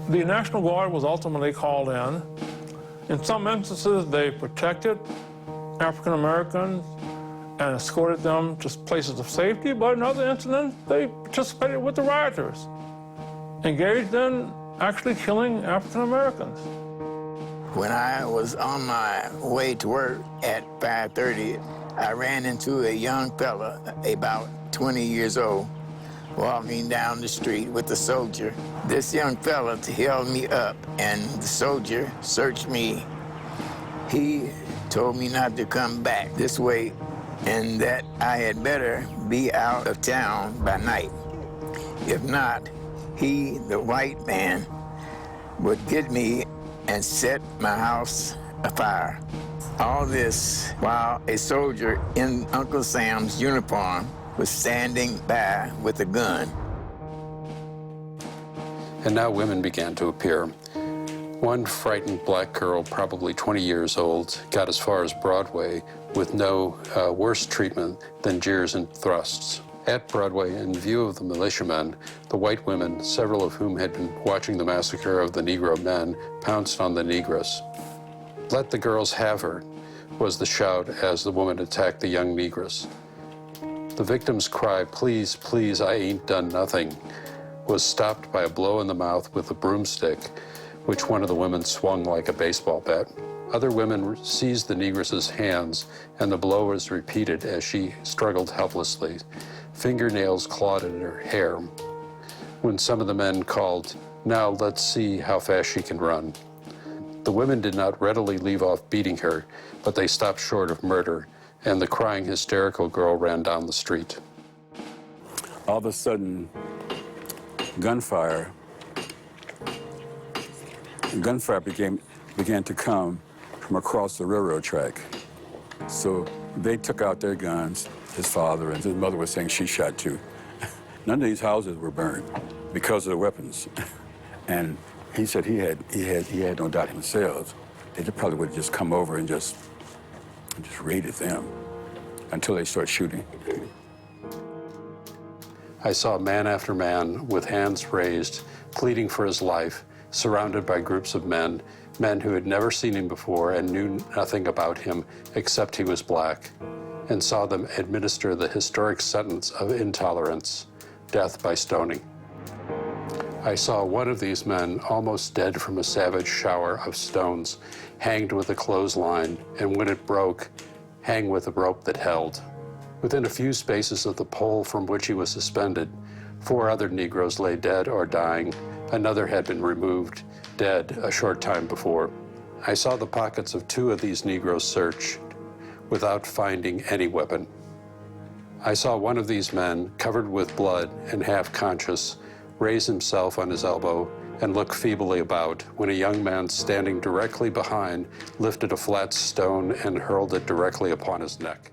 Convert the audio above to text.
The National Guard was ultimately called in. In some instances, they protected African Americans and escorted them to places of safety, but in other incidents, they participated with the rioters, engaged in actually killing African Americans. When I was on my way to work at 5:30, I ran into a young fella, about 20 years old, walking down the street with a soldier. This young fella held me up, and the soldier searched me. He told me not to come back this way and that I had better be out of town by night. If not, he, the white man, would get me and set my house afire. All this while a soldier in Uncle Sam's uniform was standing by with a gun. And now women began to appear. One frightened black girl, probably 20 years old, got as far as Broadway with no worse treatment than jeers and thrusts. At Broadway, in view of the militiamen, the white women, several of whom had been watching the massacre of the Negro men, pounced on the negress. "Let the girls have her," was the shout as the woman attacked the young negress. The victim's cry, "Please, please, I ain't done nothing," was stopped by a blow in the mouth with a broomstick, which one of the women swung like a baseball bat. Other women seized the negress's hands, and the blow was repeated as she struggled helplessly. Fingernails clawed at her hair. When some of the men called, "Now let's see how fast she can run." The women did not readily leave off beating her, but they stopped short of murder, and the crying, hysterical girl ran down the street. All of a sudden, gunfire began to come from across the railroad track. So they took out their guns. His father and his mother were saying she shot too. None of these houses were burned because of the weapons. And he said he had no doubt himself. They probably would have just come over and just raided them until they started shooting. I saw man after man with hands raised, pleading for his life, surrounded by groups of men who had never seen him before and knew nothing about him except he was black, and saw them administer the historic sentence of intolerance, death by stoning. I saw one of these men, almost dead from a savage shower of stones, hanged with a clothesline, and when it broke, hang with a rope that held. Within a few spaces of the pole from which he was suspended, 4 other Negroes lay dead or dying. Another had been removed, dead a short time before. I saw the pockets of 2 of these Negroes searched without finding any weapon. I saw one of these men, covered with blood and half conscious, raise himself on his elbow and look feebly about when a young man standing directly behind lifted a flat stone and hurled it directly upon his neck.